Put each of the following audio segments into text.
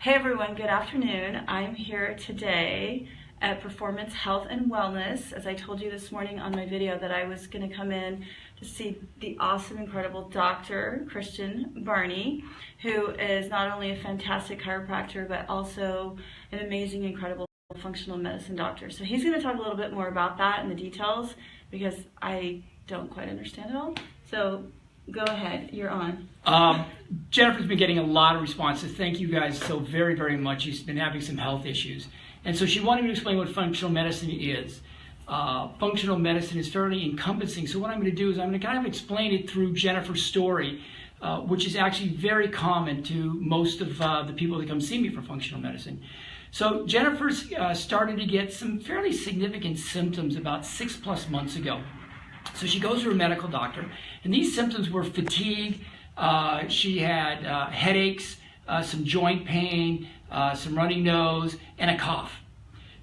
Hey everyone, good afternoon. I'm here today at Performance Health and Wellness. As I told you this morning on my video that I was going to come in to see the awesome, incredible Dr. Christian Barney, who is not only a fantastic chiropractor, but also an amazing, incredible functional medicine doctor. So he's going to talk a little bit more about that and the details because I don't quite understand it all. So go ahead, you're on. Jennifer's been getting a lot of responses. Thank you guys so very, very much. She's been having some health issues. And so she wanted me to explain what functional medicine is. Functional medicine is fairly encompassing. So what I'm going to do is I'm going to kind of explain it through Jennifer's story, which is actually very common to most of the people that come see me for functional medicine. So Jennifer's started to get some fairly significant symptoms about 6+ months ago. So she goes to her medical doctor, and these symptoms were fatigue. She had headaches, some joint pain, some runny nose, and a cough.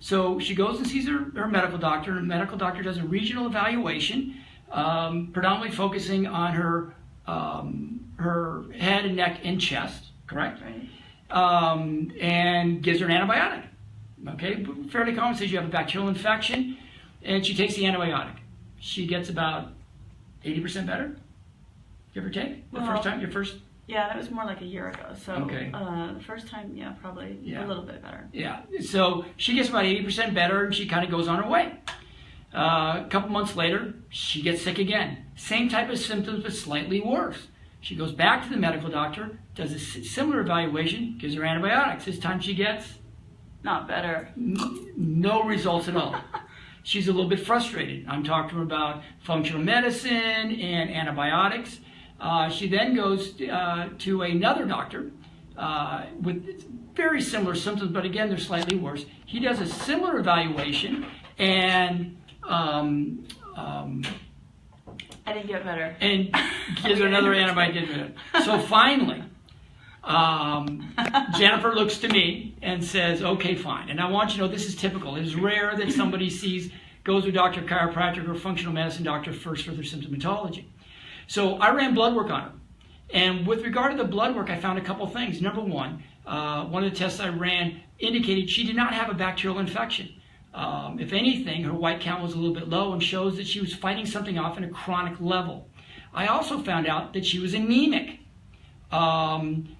So she goes and sees her medical doctor. Her medical doctor does a regional evaluation, predominantly focusing on her head and neck and chest, correct? Right. And gives her an antibiotic. Okay, fairly common. Says you have a bacterial infection, and she takes the antibiotic. She gets about 80% better, give or take. The first time, Yeah, that was more like a year ago. So okay. The first time, yeah, probably a little bit better. Yeah, so she gets about 80% better, and she kind of goes on her way. A couple months later, she gets sick again. Same type of symptoms, but slightly worse. She goes back to the medical doctor, does a similar evaluation, gives her antibiotics. This time she gets not better. No results at all. She's a little bit frustrated. I'm talking to her about functional medicine and antibiotics. She then goes to another doctor with very similar symptoms, but again, they're slightly worse. He does a similar evaluation and I didn't get better. And gives her another antibiotic. So finally, Jennifer looks to me and says, okay, fine. And I want you to know this is typical. It is rare that somebody goes to a doctor, chiropractic, or functional medicine doctor first for their symptomatology. So I ran blood work on her. And with regard to the blood work, I found a couple things. Number one of the tests I ran indicated she did not have a bacterial infection. If anything, her white count was a little bit low and shows that she was fighting something off at a chronic level. I also found out that she was anemic,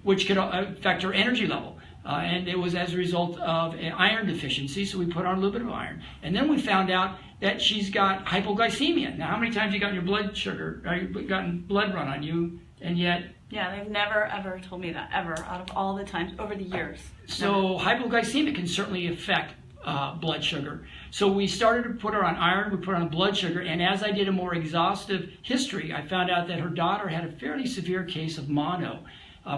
which could affect her energy level. And it was as a result of an iron deficiency, so we put on a little bit of iron. And then we found out that she's got hypoglycemia. Now, how many times have you gotten your blood sugar, or you've gotten blood run on you, and yet... Yeah, they've never, ever told me that, ever, out of all the times, over the years. So hypoglycemia can certainly affect blood sugar. So we started to put her on iron, we put her on blood sugar, and as I did a more exhaustive history, I found out that her daughter had a fairly severe case of mono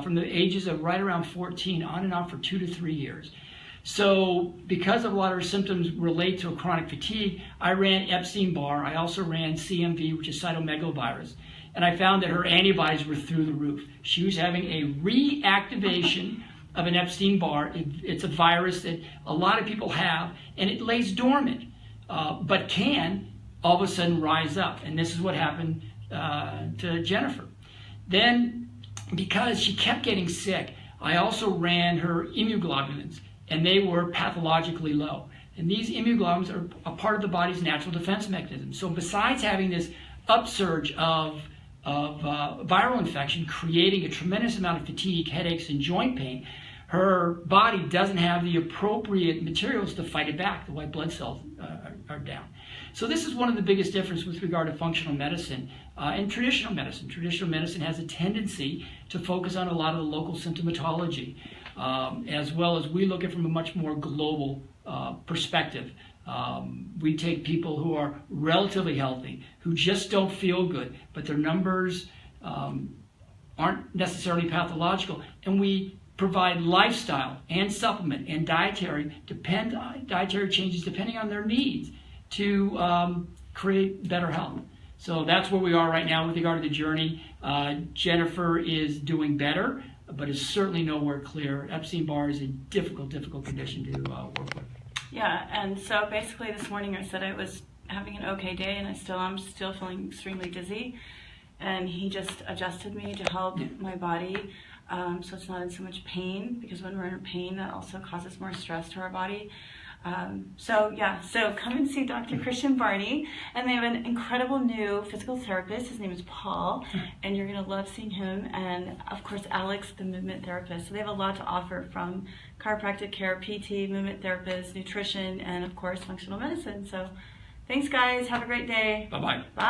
from the ages of right around 14 on and off for 2 to 3 years. So because of a lot of her symptoms relate to a chronic fatigue, I ran Epstein-Barr. I also ran CMV, which is cytomegalovirus. And I found that her antibodies were through the roof. She was having a reactivation of an Epstein-Barr. It's a virus that a lot of people have, and it lays dormant, but can all of a sudden rise up. And this is what happened to Jennifer. Then, because she kept getting sick, I also ran her immunoglobulins, and they were pathologically low. And these immunoglobulins are a part of the body's natural defense mechanism. So besides having this upsurge of viral infection, creating a tremendous amount of fatigue, headaches, and joint pain, her body doesn't have the appropriate materials to fight it back. The white blood cells are down. So this is one of the biggest differences with regard to functional medicine and traditional medicine. Traditional medicine has a tendency to focus on a lot of the local symptomatology, as well as we look at it from a much more global perspective. We take people who are relatively healthy, who just don't feel good, but their numbers aren't necessarily pathological, and we provide lifestyle and supplement and dietary changes depending on their needs to create better health. So that's where we are right now with regard to the journey. Jennifer is doing better, but is certainly nowhere clear. Epstein-Barr is a difficult condition to work with. Yeah, and so basically this morning I said I was having an okay day, and I'm still feeling extremely dizzy. And he just adjusted me to help my body. so it's not in so much pain, because when we're in pain, that also causes more stress to our body. So come and see Dr. Christian Barney, and they have an incredible new physical therapist. His name is Paul, and you're going to love seeing him, and of course Alex, the movement therapist. So they have a lot to offer, from chiropractic care, PT, movement therapist, nutrition, and of course functional medicine. So thanks guys, have a great day. Bye-bye. Bye.